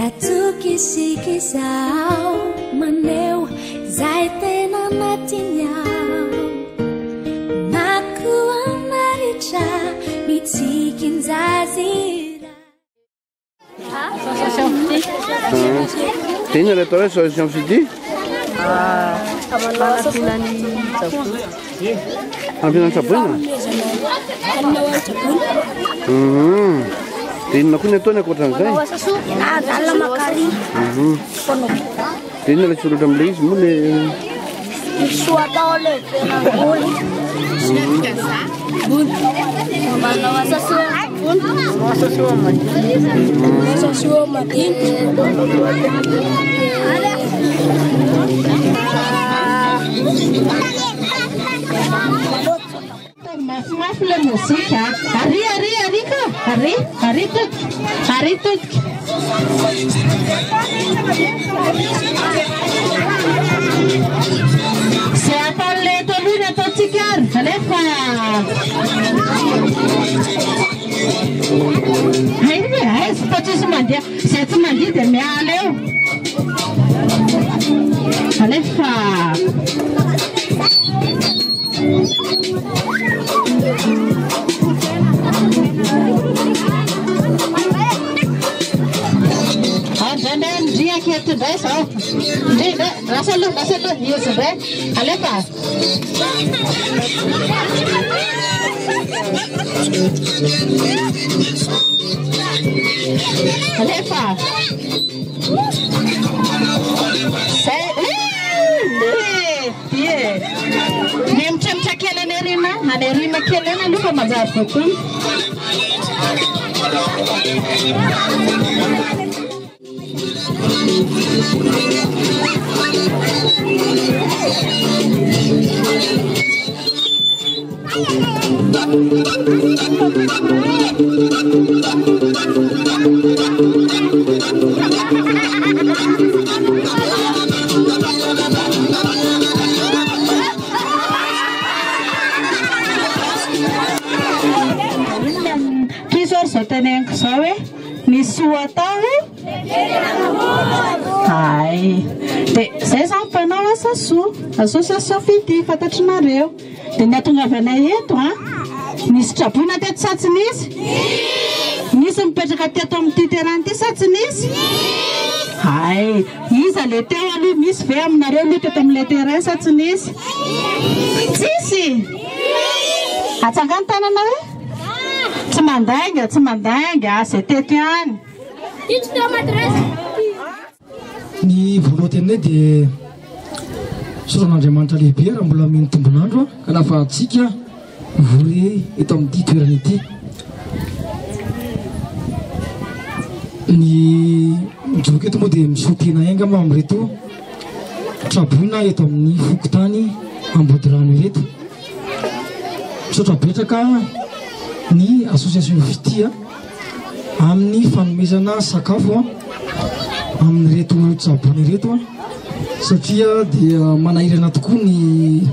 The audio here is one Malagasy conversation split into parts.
Ratu kisi-kisau maneu zai tena matinya Naku amaricha mitsikin zazira Tem eleitoral só de Fidi? Pinanin sabun. Tin na kunya to na ko tan sai. Dalam makari. Tin na suruh dam beli semule. Suata oleh penangul. Bun. Mana wasa suam. Bun. Wasa suam mati. Wasa suam mati. Maaf lah musik ya. Hari tut. Siapa leto luna to cikar? Halefa. Hai, seperti semandia. Saya semandia demi aleu. Halefa. Dan dia kita dah sah. Dia rasa lu, dia sudah. Halepa. Halepa. Ni mchemcha kele nerima kele na lupa mazafu tu. Kisor soteneng sawe ni suatahu. Hai. Saya sampai nawa sasu, asosiasi Fidi fatatrinareo. De nahatongavana eto nisy trabona teto sa tsy nisy? Nisy mipetraka teto amin'ity terrain ity sa tsy nisy? Hai, iza le teo aloha misy ve aminareo aloha teto amin'ilay terrain sa tsy nisy? Tsisy. Atsangany tanana hoe? Tsy mandainga, zay teto ihany. Ny voaloha tenay dia soron'Andriamanitra lehibe raha mbola mino tombonandro ka lafa antsika vory eto amin'ity toerana ity. Ny mijoky eto moa dia misotena aingama amin'ireto traboina eto amin'ny fokotany Ambodirano ireto. Misaotra betraka ny association Fidi amin'ny fanomezana sakafo amin'ireto tsabony ireto satria dia manahirana tokoa ny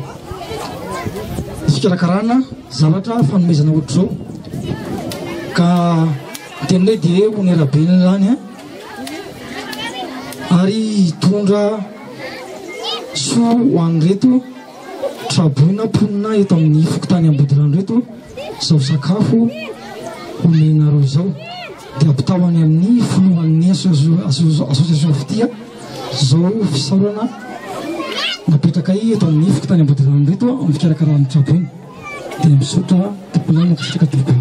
fikarakarana zavatra fanomezana ohatr'izao ka teninay dia onerabe zany ary hitondra soa ho an'ireto traboina ponina eto amin'ny fokotany Ambodirano reto zao sakafo omenareo zao dia ampitahony amin'ny foloan'ny association Fidi zao fisaorana napetraka eto amin'ny fokotany Ambodirano reto amin'ny fikarakarana traboina dia misaotra tompolana fitraka tokoa.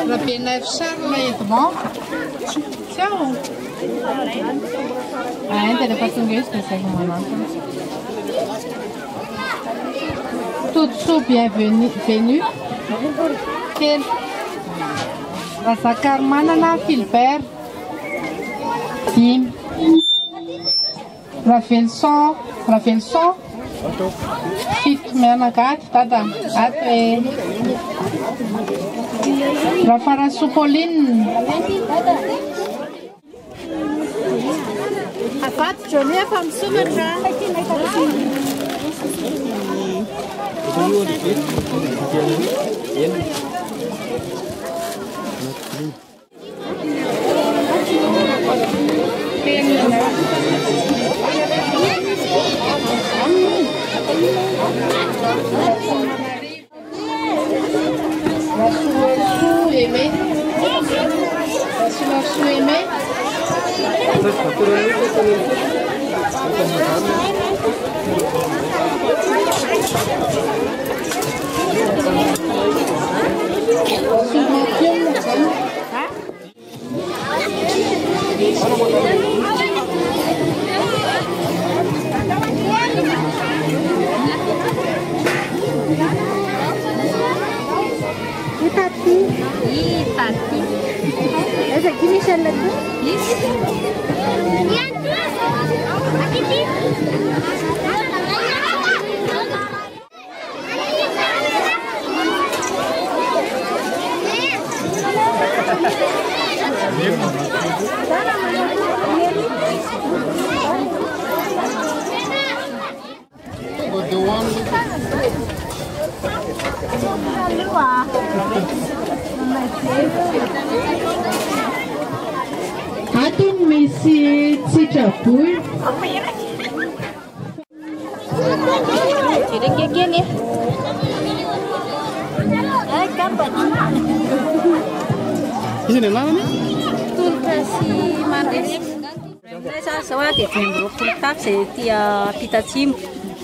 Rabena fisarona edimão. Tchau. Ainda ele faz um gesto, consegue uma nota. Tudo bienvenu. Quel Rasa Carmana na Filper. Tim. Rafael Son. Fit menakat tata. Ate. Rafara Supolin. Afat Johnny from Sumatra. Atun misi cicapuy. Jadi kayak gini. Kapan? Di sini mana nih? Tulkasi manis. Saya sewat ya timbul kultak setia pita cim.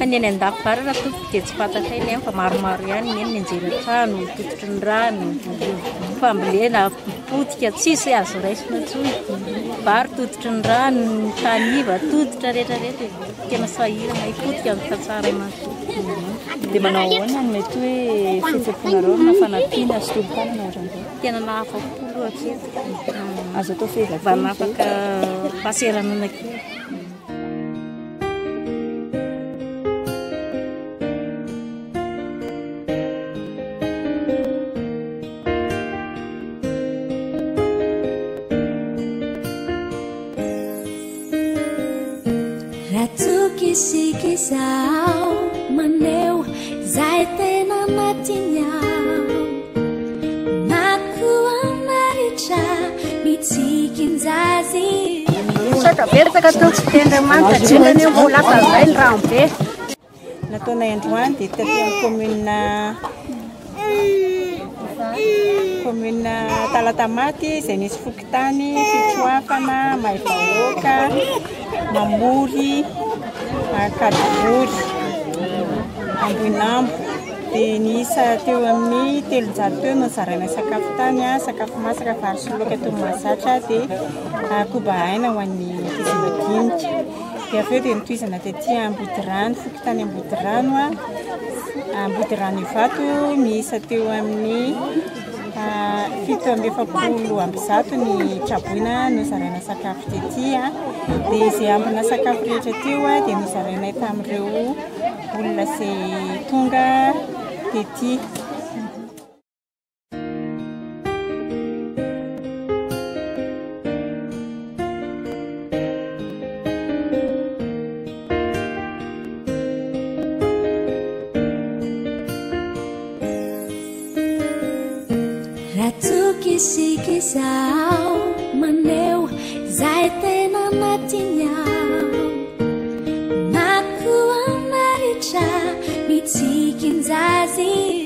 Kan yang daftar itu cepat aja ini yang kemar-marian ini menjadikan untuk kendaraan pembelian putih sih ya sudah itu baru kendaraan tani batu dari kena saya mai putih yang tersara masuk di mana orang itu fitur pengaruh nafas napinas tuh kan orang tiada nafas puluh aja asal tuh fitur karena pakai pasiran lagi. Ratu kisih-kisau maneu zai tena matinyau Naku amaricha mitikin zazi Saya berta katul tenda manta cina ni bola pasail rampe. Nato na yantuan di tetiang komuna Talatamati, Senis Fuktani, Fichuafana, Maifaoka, Mamuri, Kaduri, Ambuinambo. Di nisa teo amin'ny telonjato eo no zarana sakafo tany sakafo masaka vary sy laoka toy mahazatra dia koba aina ho an'ny ankizy madinika. Dia avy eo dia nitohizana tetỳ Ambodirano, Fokontany Ambodirano Ambodirano Ivato miisa teo amin'ny 750 ny traboina no zaraina sakafo tetỳ dia izay ambina sakafo rehetra teo dia no zaraina tamin'ireo olona izay tonga tetỳ. Ratu kisih-kisau maneu zai tena matinyau Naku amaricha mitikin zazi